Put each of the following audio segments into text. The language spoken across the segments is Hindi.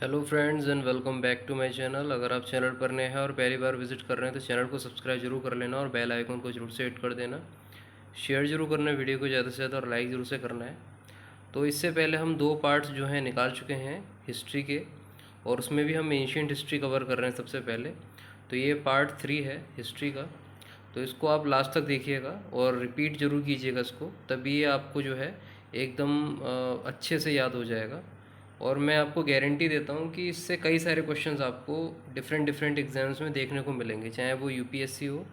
Hello friends and welcome back to my channel. अगर आप चैनल पर नए हैं और पहली बार विजिट कर रहे हैं तो चैनल को सब्सक्राइब जरूर कर लेना और बेल आइकन को जरूर से हिट कर देना। शेयर जरूर करना वीडियो को ज़्यादा से ज़्यादा और लाइक ज़रूर से करना है। तो इससे पहले हम दो पार्ट्स जो हैं निकाल चुके हैं हिस्ट्री के, और उसमें भी हम एंशियंट हिस्ट्री कवर कर रहे हैं सबसे पहले। तो ये पार्ट 3 है हिस्ट्री का। तो इसको आप लास्ट तक देखिएगा और रिपीट ज़रूर कीजिएगा इसको, तभी ये आपको जो है एकदम अच्छे से याद हो जाएगा। और मैं आपको गारंटी देता हूँ कि इससे कई सारे क्वेश्चंस आपको डिफरेंट डिफरेंट एग्जाम्स में देखने को मिलेंगे, चाहे वो यूपीएससी हो,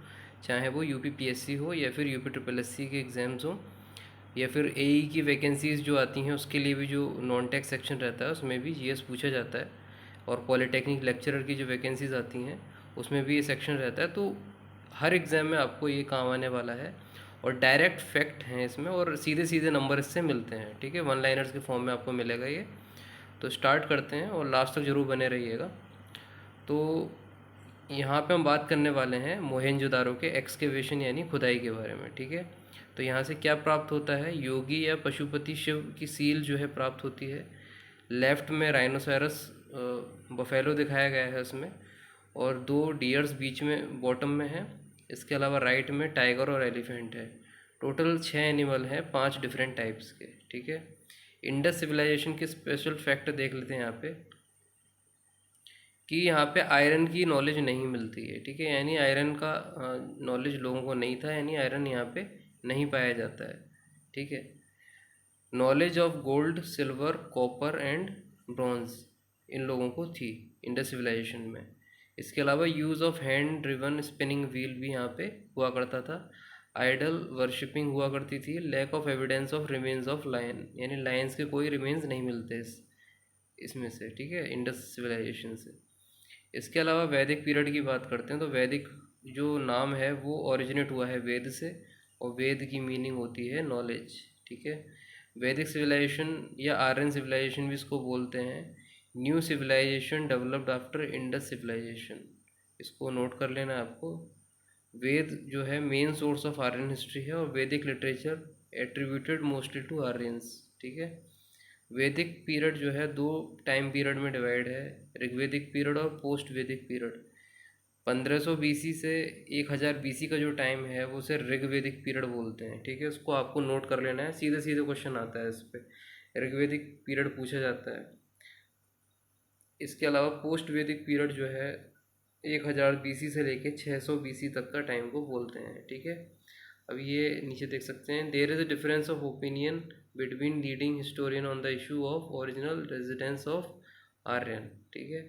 चाहे वो यूपीपीएससी हो, या फिर यूपी ट्रिपल एससी के एग्ज़ाम्स हो, या फिर एई की वैकेंसीज़ जो आती हैं उसके लिए भी जो नॉन टेक सेक्शन रहता है उसमें भी जीएस पूछा जाता है। और पॉलिटेक्निक लेक्चरर की जो वैकेंसीज़ आती हैं उसमें भी ये सेक्शन रहता है। तो हर एग्ज़ाम में आपको ये काम आने वाला है, और डायरेक्ट फैक्ट हैं इसमें, और सीधे सीधे नंबर इससे मिलते हैं। ठीक है, वन लाइनर्स के फॉर्म में आपको मिलेगा ये। तो स्टार्ट करते हैं और लास्ट तक ज़रूर बने रहिएगा। तो यहाँ पे हम बात करने वाले हैं मोहेंजोदारो के एक्सकेवेशन यानी खुदाई के बारे में। ठीक है, तो यहाँ से क्या प्राप्त होता है? योगी या पशुपति शिव की सील जो है प्राप्त होती है। लेफ्ट में राइनोसेरस बफेलो दिखाया गया है उसमें, और दो डियर्स बीच में बॉटम में है। इसके अलावा राइट में टाइगर और एलिफेंट है। टोटल 6 एनिमल हैं, 5 डिफरेंट टाइप्स के। ठीक है, इंडस सिविलाइजेशन के स्पेशल फैक्ट देख लेते हैं यहाँ पे, कि यहाँ पे आयरन की नॉलेज नहीं मिलती है। ठीक है, यानी आयरन का नॉलेज लोगों को नहीं था, यानी आयरन यहाँ पे नहीं पाया जाता है। ठीक है, knowledge of gold, silver, copper and bronze in लोगों को थी इंडस सिविलाइजेशन में। इसके अलावा use of hand driven spinning wheel भी यहाँ पे हुआ करता था। आइडल वर्शिपिंग हुआ करती थी। Lack of evidence of remains of lion, यानी लायंस के कोई रिमेन्स नहीं मिलते इसमें से। ठीक है, इंडस सिविलाइजेशन से। इसके अलावा वैदिक पीरियड की बात करते हैं तो वैदिक जो नाम है वो ओरिजिनेट हुआ है वेद से, और वेद की मीनिंग होती है नॉलेज। ठीक है, वैदिक सिविलाइजेशन या आर्यन सिविलाइजेशन भी इसको बोलते हैं। New civilisation developed after Indus civilisation, इसको नोट कर लेना है आपको। वेद जो है main source of Aryan history है, और Vedic literature attributed mostly to Aryans. ठीक है, वैदिक पीरियड जो है दो टाइम पीरियड में डिवाइड है, ऋग्वेदिक पीरियड और पोस्ट वैदिक पीरियड। 1500 बीसी से 1000 बीसी का जो टाइम है वो उसे ऋग्वेदिक पीरियड बोलते हैं। ठीक है, उसको आपको नोट कर लेना है, सीधे सीधे क्वेश्चन आता है इस पर, ऋग्वेदिक पीरियड पूछा जाता है। इसके अलावा पोस्ट वैदिक पीरियड जो है 1000 बीसी से लेके 600 बीसी तक का टाइम को बोलते हैं। ठीक है, अब ये नीचे देख सकते हैं, there is a difference of opinion between leading historian on the issue of original residence of Aryan. ठीक है,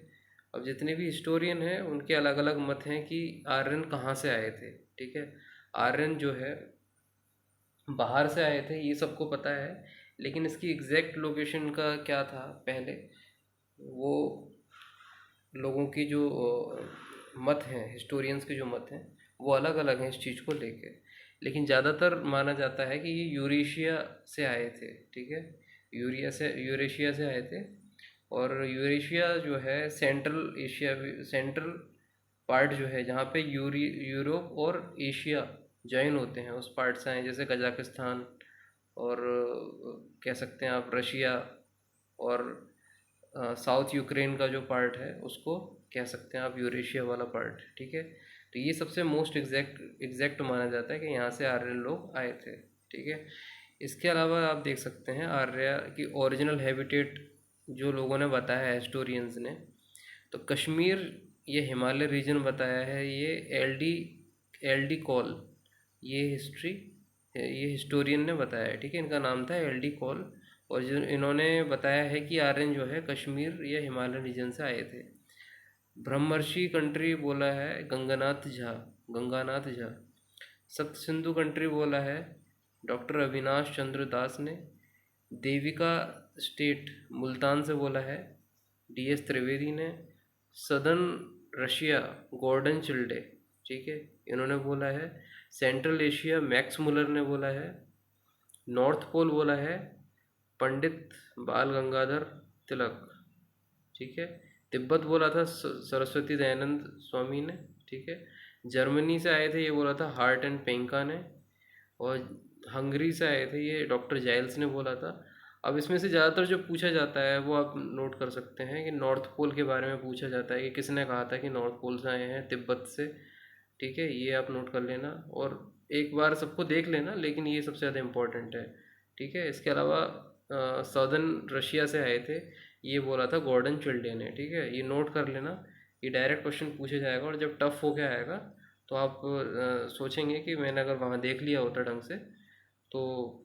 अब जितने भी हिस्टोरियन हैं उनके अलग अलग मत हैं कि आर्यन कहाँ से आए थे। ठीक है, आर्यन जो है बाहर से आए थे ये सबको पता है, लेकिन इसकी एग्जैक्ट लोकेशन का क्या था पहले, वो लोगों की जो मत हैं, हिस्टोरियंस के जो मत हैं वो अलग अलग हैं इस चीज़ को लेके। लेकिन ज़्यादातर माना जाता है कि ये यूरेशिया से आए थे। ठीक है, यूरेशिया से आए थे। और यूरेशिया जो है सेंट्रल एशिया, सेंट्रल पार्ट जो है जहाँ पे यूरोप और एशिया जॉइन होते हैं उस पार्ट से आए, जैसे कजाकिस्तान, और कह सकते हैं आप रशिया, और साउथ यूक्रेन का जो पार्ट है उसको कह सकते हैं आप यूरेशिया वाला पार्ट। ठीक है, तो ये सबसे मोस्ट एग्जैक्ट माना जाता है कि यहाँ से आर्यन लोग आए थे। ठीक है, इसके अलावा आप देख सकते हैं आर्य की ओरिजिनल हैबिटेट जो लोगों ने बताया है हिस्टोरियंस ने, तो कश्मीर ये हिमालय रीजन बताया है ये एल डी कॉल, ये हिस्टोरियन ने बताया है। ठीक है, इनका नाम था एल डी कॉल, और जो इन्होंने बताया है कि आर्यन जो है कश्मीर या हिमालय रीजन से आए थे। ब्रह्मर्षि कंट्री बोला है गंगानाथ झा। सप्त सिंधु कंट्री बोला है डॉक्टर अविनाश चंद्र दास ने। देविका स्टेट मुल्तान से बोला है डीएस त्रिवेदी ने। सदर्न रशिया गॉर्डन चिल्डे, ठीक है, इन्होंने बोला है। सेंट्रल एशिया मैक्स मुलर ने बोला है। नॉर्थ पोल बोला है पंडित बाल गंगाधर तिलक। ठीक है, तिब्बत बोला था सरस्वती दयानंद स्वामी ने। ठीक है, जर्मनी से आए थे ये बोला था हार्ट एंड पेंका ने। और हंगरी से आए थे ये डॉक्टर जाइल्स ने बोला था। अब इसमें से ज़्यादातर जो पूछा जाता है वो आप नोट कर सकते हैं कि नॉर्थ पोल के बारे में पूछा जाता है कि किसने कहा था कि नॉर्थ पोल से आए हैं, तिब्बत से। ठीक है, ये आप नोट कर लेना और एक बार सबको देख लेना, लेकिन ये सबसे ज़्यादा इम्पोर्टेंट है। ठीक है, इसके अलावा सदर्न रशिया से आए थे, ये बोला था गॉर्डन चिल्डे ने। ठीक है, ये नोट कर लेना, ये डायरेक्ट क्वेश्चन पूछा जाएगा और जब टफ हो गया आएगा तो आप सोचेंगे कि मैंने अगर वहाँ देख लिया होता ढंग से तो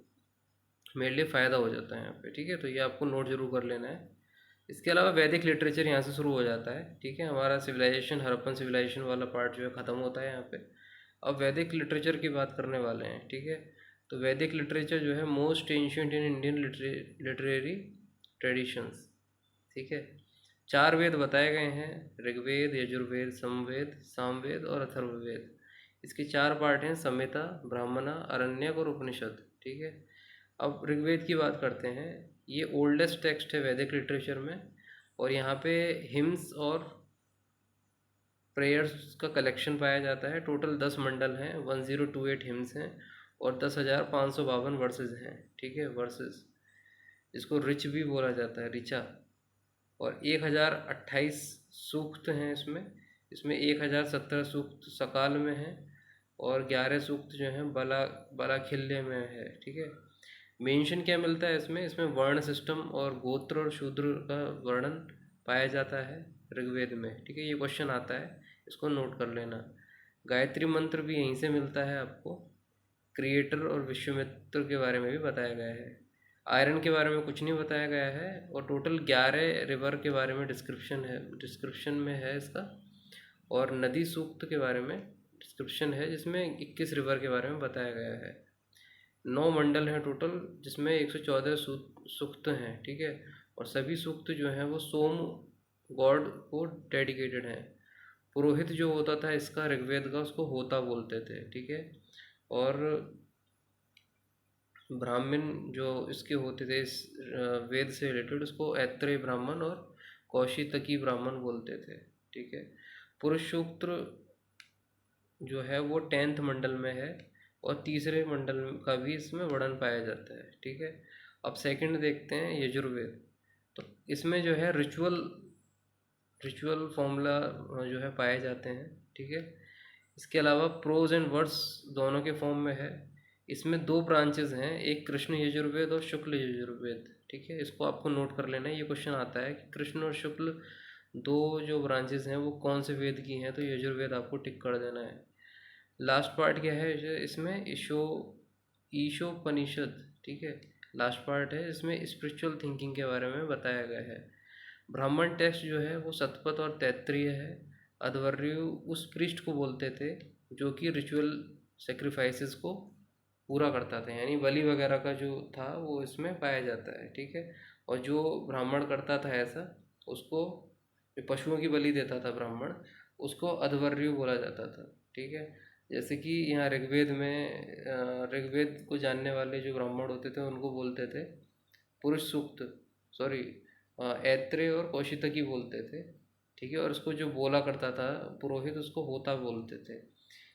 मेरे लिए फ़ायदा हो जाता है यहाँ पे। ठीक है, तो ये आपको नोट जरूर कर लेना है। इसके अलावा वैदिक लिटरेचर यहाँ से शुरू हो जाता है। ठीक है, हमारा सिविलाइजेशन, हड़प्पन सिविलाइजेशन वाला पार्ट जो है ख़त्म होता है यहाँ पे। अब वैदिक लिटरेचर की बात करने वाले हैं। ठीक है, तो वैदिक लिटरेचर जो है most ancient in Indian literary traditions. ठीक है, 4 वेद बताए गए हैं, ऋग्वेद, यजुर्वेद, समवेद, सामवेद और अथर्ववेद। इसके 4 पार्ट हैं, संहिता, ब्राह्मणा, आरण्यक और उपनिषद। ठीक है, अब ऋग्वेद की बात करते हैं। ये ओल्डेस्ट टेक्स्ट है वैदिक लिटरेचर में और यहाँ पे हिम्स और प्रेयर्स का कलेक्शन पाया जाता है। टोटल 10 मंडल हैं, 1028 हिम्स हैं और 10,552 वर्सेस हैं। ठीक है, वर्सेस, इसको रिच भी बोला जाता है, ऋचा। और 1028 सूक्त हैं इसमें। इसमें 1017 सूक्त सकाल में हैं और 11 सूक्त जो हैं बलाखिल्य में है। ठीक है, मेंशन क्या मिलता है इसमें? इसमें वर्ण सिस्टम और गोत्र और शूद्र का वर्णन पाया जाता है ऋग्वेद में। ठीक है, ये क्वेश्चन आता है, इसको नोट कर लेना। गायत्री मंत्र भी यहीं से मिलता है आपको। क्रिएटर और विश्वामित्र के बारे में भी बताया गया है। आयरन के बारे में कुछ नहीं बताया गया है और टोटल 11 रिवर के बारे में डिस्क्रिप्शन में है इसका। और नदी सूक्त के बारे में डिस्क्रिप्शन है जिसमें 21 रिवर के बारे में बताया गया है। 9 मंडल हैं टोटल, जिसमें 114 सूक्त हैं। ठीक है, और सभी सूक्त जो हैं वो सोम गॉड को डेडिकेटेड हैं। पुरोहित जो होता था इसका ऋग्वेद का, उसको होता बोलते थे। ठीक है, और ब्राह्मण जो इसके होते थे इस वेद से रिलेटेड, उसको ऐत्रेय ब्राह्मण और कौशितकी ब्राह्मण बोलते थे। ठीक है, पुरुष सूक्त जो है वो 10th मंडल में है और तीसरे मंडल का भी इसमें वर्णन पाया जाता है। ठीक है, अब सेकंड देखते हैं यजुर्वेद। तो इसमें जो है रिचुअल फॉर्मूला जो है पाए जाते हैं। ठीक है, इसके अलावा प्रोज एंड वर्ड्स दोनों के फॉर्म में है। इसमें 2 ब्रांचेस हैं, एक कृष्ण यजुर्वेद और शुक्ल यजुर्वेद। ठीक है, इसको आपको नोट कर लेना है। ये क्वेश्चन आता है कि कृष्ण और शुक्ल 2 जो ब्रांचेस हैं वो कौन से वेद की हैं, तो यजुर्वेद आपको टिक कर देना है। लास्ट पार्ट क्या है इसमें? ईशोपनिषद। ठीक है, लास्ट पार्ट है, इसमें स्पिरिचुअल थिंकिंग के बारे में बताया गया है। ब्राह्मण टेक्स्ट जो है वो शतपथ और तैत्तिरीय है। अध्वर्यु उस पृष्ठ को बोलते थे जो कि रिचुअल सेक्रीफाइसेस को पूरा करता था, यानी बलि वगैरह का जो था वो इसमें पाया जाता है। ठीक है, और जो ब्राह्मण करता था ऐसा, उसको, जो पशुओं की बलि देता था ब्राह्मण, उसको अध्वर्यु बोला जाता था। ठीक है, जैसे कि यहाँ ऋग्वेद में ऋग्वेद को जानने वाले जो ब्राह्मण होते थे उनको बोलते थे पुरुष सूक्त, सॉरी ऐत्रेय और कौशितकी बोलते थे। ठीक है, और उसको जो बोला करता था पुरोहित, उसको होता बोलते थे।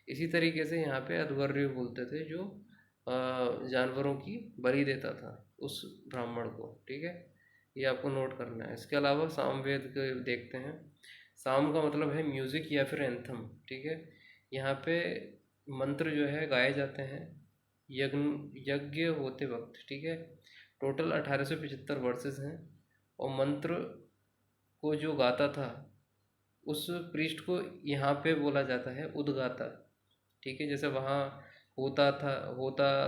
इसी तरीके से यहाँ पे अध्वर्यु बोलते थे जो जानवरों की बलि देता था उस ब्राह्मण को। ठीक है, ये आपको नोट करना है। इसके अलावा सामवेद के देखते हैं। साम का मतलब है म्यूज़िक या फिर एंथम। ठीक है, यहाँ पे मंत्र जो है गाए जाते हैं यज्ञ होते वक्त। ठीक है, टोटल 1875 वर्सेस हैं और मंत्र को जो गाता था उस पृष्ठ को यहाँ पे बोला जाता है उद्गाता। ठीक है, जैसे वहाँ होता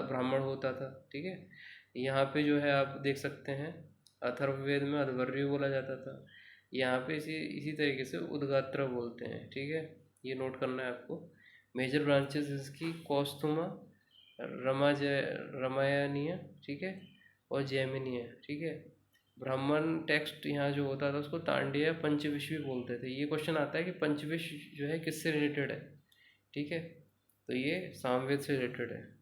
ब्राह्मण होता था। ठीक है, यहाँ पे जो है आप देख सकते हैं अथर्ववेद में अध्वर्यु बोला जाता था, यहाँ पे इसी तरीके से उद्गात्र बोलते हैं। ठीक है, ये नोट करना है आपको। मेजर ब्रांचेस इसकी कौस्थुमा, रामायणीय, ठीक है, और जैमिनीय। ठीक है, ब्राह्मण टेक्स्ट यहाँ जो होता था उसको तांडीय पंचविशी बोलते थे। ये क्वेश्चन आता है कि पंचविश जो है किससे रिलेटेड है। ठीक है, तो ये सामवेद से रिलेटेड है।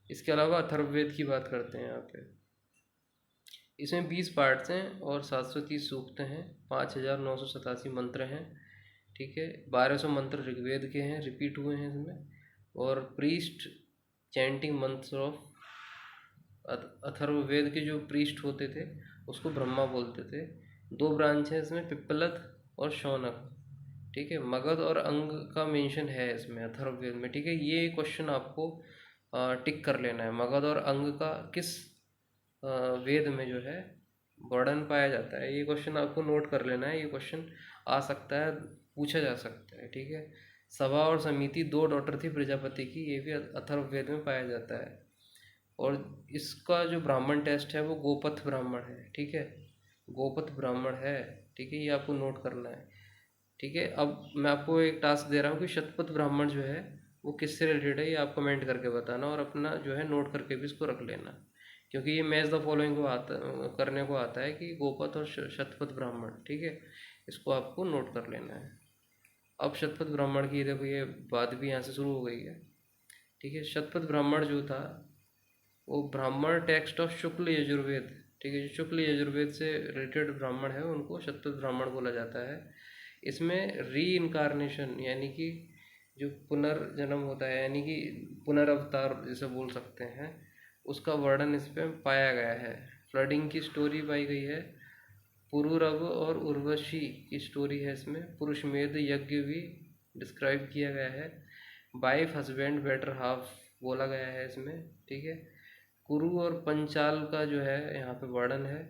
इसके अलावा अथर्ववेद की बात करते हैं यहाँ पे। इसमें 20 पार्ट्स हैं और 730 सूक्त हैं, 5987 मंत्र हैं। ठीक है, 1200 मंत्र ऋग्वेद के हैं, रिपीट हुए हैं इसमें। और priest chanting months of Atharvaveda के जो प्रीस्ट होते थे उसको ब्रह्मा बोलते थे। 2 ब्रांच है इसमें, पिप्पलत और शौनक। ठीक है, मगध और अंग का मेंशन है इसमें अथर्ववेद में। ठीक है, ये क्वेश्चन आपको टिक कर लेना है। मगध और अंग का किस वेद में जो है वर्णन पाया जाता है, ये क्वेश्चन आपको नोट कर लेना है। ये क्वेश्चन आ सकता है, पूछा जा सकता है। ठीक है, सभा और समिति 2 डॉटर थी प्रजापति की, ये भी अथर्ववेद में पाया जाता है। और इसका जो ब्राह्मण टेस्ट है वो गोपथ ब्राह्मण है। ठीक है, गोपथ ब्राह्मण है। ठीक है, ये आपको नोट करना है। ठीक है, अब मैं आपको एक टास्क दे रहा हूँ कि शतपथ ब्राह्मण जो है वो किससे रिलेटेड है, ये आप कमेंट करके बताना, और अपना जो है नोट करके भी इसको रख लेना, क्योंकि ये मैच द फॉलोइंग को आता करने को आता है कि गोपथ और शतपथ ब्राह्मण। ठीक है, इसको आपको नोट कर लेना है। अब शतपथ ब्राह्मण की देखो ये बात भी यहाँ से शुरू हो गई है। ठीक है, शतपथ ब्राह्मण जो था वो ब्राह्मण टेक्स्ट ऑफ शुक्ल यजुर्वेद। ठीक है, जो शुक्ल यजुर्वेद से रिलेटेड ब्राह्मण है उनको शतपथ ब्राह्मण बोला जाता है। इसमें री इनकारनेशन यानी कि जो पुनर्जन्म होता है, यानी कि पुनर्अवतार जैसे बोल सकते हैं, उसका वर्णन इस पे पाया गया है। फ्लडिंग की स्टोरी पाई गई है। पुरुरव और उर्वशी की स्टोरी है इसमें। पुरुषमेध यज्ञ भी डिस्क्राइब किया गया है। वाइफ हस्बैंड बेटर हाफ बोला गया है इसमें। ठीक है, कुरु और पंचाल का जो है यहाँ पे वर्णन है।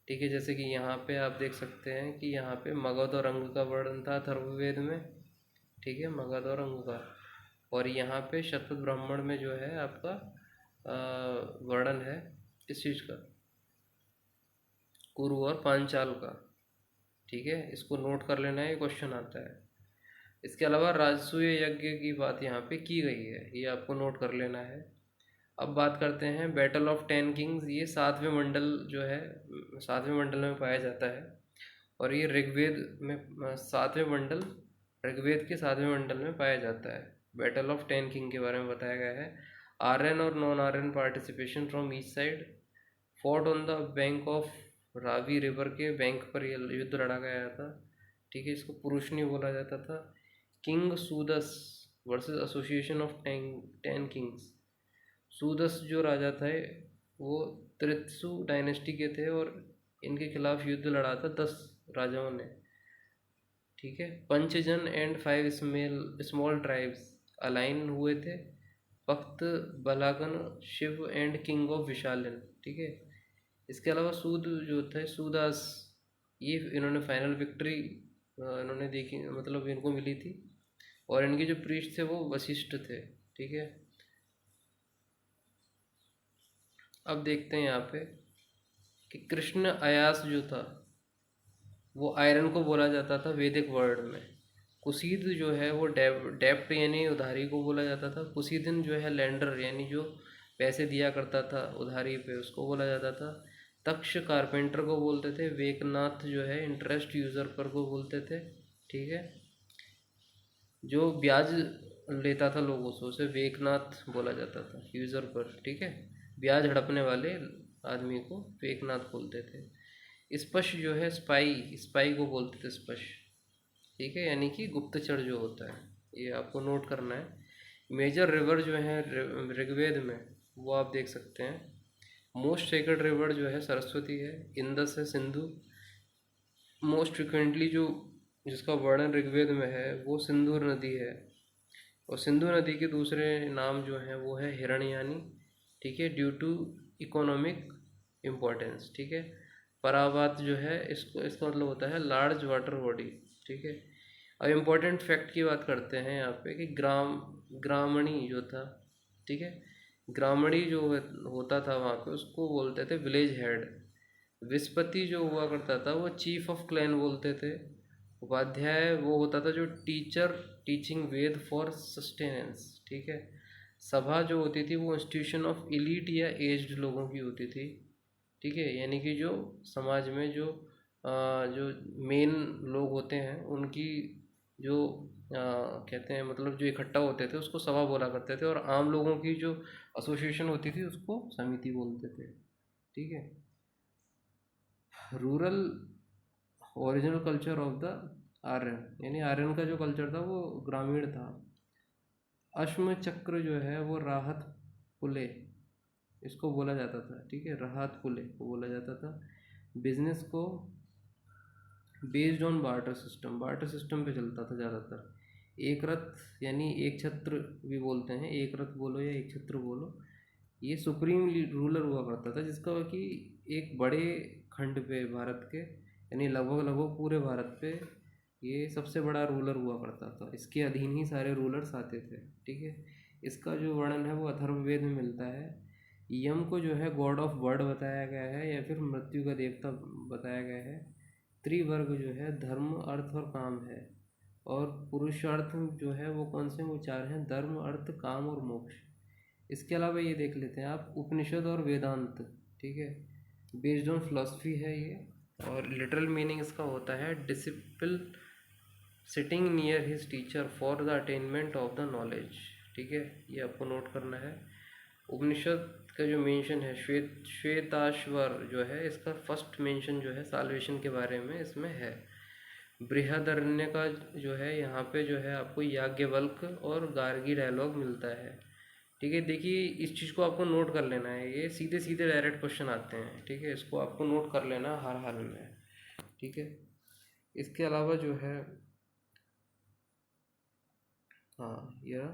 ठीक है, जैसे कि यहाँ पे आप देख सकते हैं कि यहाँ पे मगध और अंग का वर्णन था अथर्ववेद में। ठीक है, मगध और अंग का। और यहाँ पे शतपथ ब्राह्मण में जो है आपका वर्णन है इस चीज़ का, कुरु और पांचाल का। ठीक है, इसको नोट कर लेना है, ये क्वेश्चन आता है। इसके अलावा राजसूय यज्ञ की बात यहाँ पे की गई है, ये आपको नोट कर लेना है। अब बात करते हैं बैटल ऑफ 10 किंग्स। ये 7वें मंडल जो है 7वें मंडल में पाया जाता है, और ये ऋग्वेद में 7वें मंडल, ऋग्वेद के 7वें मंडल में पाया जाता है। बैटल ऑफ 10 किंग के बारे में बताया गया है। आर्यन और non Aryan participation from each side. Fort on the bank of Ravi river के बैंक पर यह युद्ध लड़ा गया था। ठीक है, इसको पुरुषनी बोला जाता था। King Sudas versus association of 10 kings. Sudas जो राजा थे वो त्रित्सु डायनेस्टी के थे, और इनके खिलाफ युद्ध लड़ा था 10 राजाओं ने। ठीक है, पंचजन एंड 5 स्मॉल ट्राइब्स अलाइन हुए थे। पख्त बलागन शिव एंड किंग ऑफ विशालन। ठीक है, इसके अलावा सूद जो थे सूदास, ये इन्होंने फाइनल विक्ट्री इन्होंने देखी, मतलब इनको मिली थी। और इनके जो प्रीस्ट थे वो वशिष्ठ थे। ठीक है, अब देखते हैं यहाँ पे कि कृष्ण अयास जो था वो आयरन को बोला जाता था वैदिक वर्ड में। कुसीद जो है वो डेप्ट यानी उधारी को बोला जाता था। कुसीदिन जो है लेंडर यानी जो पैसे दिया करता था उधारी पे, उसको बोला जाता था। तक्ष कारपेंटर को बोलते थे। वेकनाथ जो है इंटरेस्ट यूजर पर को बोलते थे। ठीक है, जो ब्याज लेता था लोगों से उसे वेकनाथ बोला जाता था यूजर पर। ठीक है, ब्याज हड़पने वाले आदमी को वेकनाथ बोलते थे। स्पश जो है स्पाई, स्पाई को बोलते थे स्पश। ठीक है, यानी कि गुप्तचर जो होता है, ये आपको नोट करना है। मेजर रिवर जो है ऋग्वेद में वो आप देख सकते हैं। मोस्ट सेक्रेड रिवर जो है सरस्वती है। इंदस है, सिंधु। मोस्ट फ्रिक्वेंटली जो जिसका वर्णन ऋग्वेद में है वो सिंधु नदी है। और सिंधु नदी के दूसरे नाम जो हैं वो है हिरण्यानी। ठीक है, ड्यू टू इकोनॉमिक इम्पोर्टेंस। ठीक है, परावात जो है इसका मतलब होता है लार्ज वाटर बॉडी। ठीक है, अब इम्पोर्टेंट फैक्ट की बात करते हैं यहाँ पे कि ग्रामणी जो था, ठीक है, ग्रामणी जो होता था वहाँ पे उसको बोलते थे विलेज हेड। विस्पति जो हुआ करता था वो चीफ ऑफ क्लैन बोलते थे। उपाध्याय वो होता था जो teacher teaching Veda for sustenance. ठीक है, सभा जो होती थी वो इंस्टीट्यूशन ऑफ इलीट या एज्ड लोगों की होती थी। ठीक है, यानी कि जो समाज में जो मेन लोग होते हैं उनकी जो कहते हैं मतलब जो इकट्ठा होते थे उसको सभा बोला करते थे। और आम लोगों की जो एसोसिएशन होती थी उसको समिति बोलते थे। ठीक है, rural original culture of the Aryan, यानी आर्यन का जो कल्चर था वो ग्रामीण था। अश्म चक्र जो है वो राहत पुले इसको बोला जाता था, ठीक है, राहत पुले को बोला जाता था। बिजनेस को बेस्ड ऑन बार्टर सिस्टम पे चलता था ज़्यादातर। एक रथ यानी एक छत्र भी बोलते हैं, एक रथ बोलो या एक छत्र बोलो, ये सुप्रीम रूलर हुआ करता था, जिसका कि एक बड़े खंड पे भारत के यानी लगभग लगभग पूरे भारत पे ये सबसे बड़ा रूलर हुआ करता था। इसके अधीन ही सारे रूलर्स आते थे, ठीक है। इसका जो वर्णन है वो अथर्ववेद में मिलता है। यम को जो है गॉड ऑफ बर्ड बताया गया है या फिर मृत्यु का देवता बताया गया है। त्रिवर्ग जो है धर्म अर्थ और काम है, और पुरुषार्थ जो है वो कौन से, वो चार हैं, धर्म अर्थ काम और मोक्ष। इसके अलावा ये देख लेते हैं आप उपनिषद और वेदांत, ठीक है, बेस्ड ऑन फिलॉसफी है ये। और लिटरल मीनिंग इसका होता है disciple sitting near his teacher for the attainment of the knowledge, ठीक है, ये आपको नोट करना है। उपनिषद का जो मेंशन है श्वेताश्वर जो है, इसका फर्स्ट मेंशन जो है साल्वेशन के बारे में इसमें है। बृहदारण्य का जो है यहाँ पे जो है आपको याज्ञवल्क्य और गार्गी डायलॉग मिलता है, ठीक है। देखिए इस चीज़ को आपको नोट कर लेना है, ये सीधे सीधे डायरेक्ट क्वेश्चन आते हैं, ठीक है, इसको आपको नोट कर लेना हर हाल में, ठीक है। इसके अलावा जो है हाँ, यह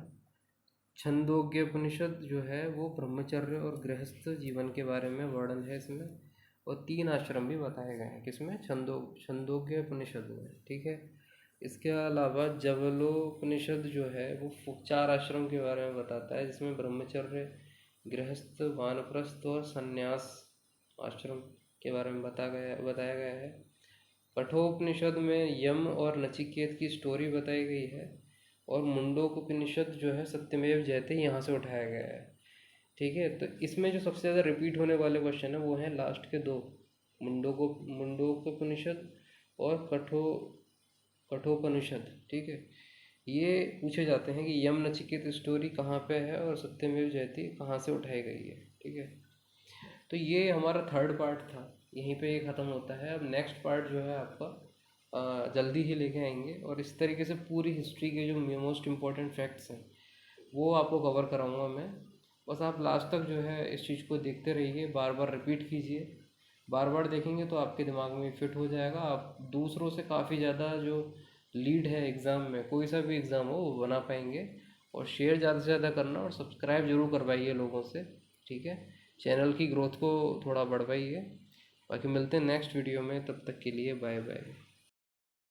छंदोग्य उपनिषद जो है वो ब्रह्मचर्य और गृहस्थ जीवन के बारे में वर्णन है इसमें, और 3 आश्रम भी बताए गए हैं किसमें, छंदोग्य उपनिषद में, ठीक है। इसके अलावा जवलोपनिषद जो है वो 4 आश्रम के बारे में बताता है, जिसमें ब्रह्मचर्य, गृहस्थ, वानप्रस्थ और संन्यास आश्रम के बारे में बताया गया है। कठोपनिषद में यम और नचिकेत की स्टोरी बताई गई है, और मुंडोकोपनिषद जो है सत्यमेव जयते यहाँ से उठाया गया है, ठीक है। तो इसमें जो सबसे ज़्यादा रिपीट होने वाले क्वेश्चन है वो हैं लास्ट के 2, मुंडोकोपनिषद और कठोपनिषद, ठीक है। ये पूछे जाते हैं कि यम नचिकेत स्टोरी कहाँ पे है और सत्यमेव जयते कहाँ से उठाई गई है, ठीक है। तो ये हमारा 3rd पार्ट था, यहीं पे ये ख़त्म होता है। अब नेक्स्ट पार्ट जो है आपका जल्दी ही लेके आएंगे, और इस तरीके से पूरी हिस्ट्री के जो मोस्ट इम्पॉर्टेंट फैक्ट्स हैं वो आपको कवर कराऊंगा मैं। बस आप लास्ट तक जो है इस चीज़ को देखते रहिए, बार बार रिपीट कीजिए, बार बार देखेंगे तो आपके दिमाग में फिट हो जाएगा। आप दूसरों से काफ़ी ज़्यादा जो लीड है एग्ज़ाम में, कोई सा भी एग्ज़ाम हो, वो बना पाएंगे। और शेयर ज़्यादा से ज़्यादा करना और सब्सक्राइब जरूर करवाइए लोगों से, ठीक है। चैनल की ग्रोथ को थोड़ा बढ़वाइए। बाकी मिलते हैं नेक्स्ट वीडियो में, तब तक के लिए बाय बाय।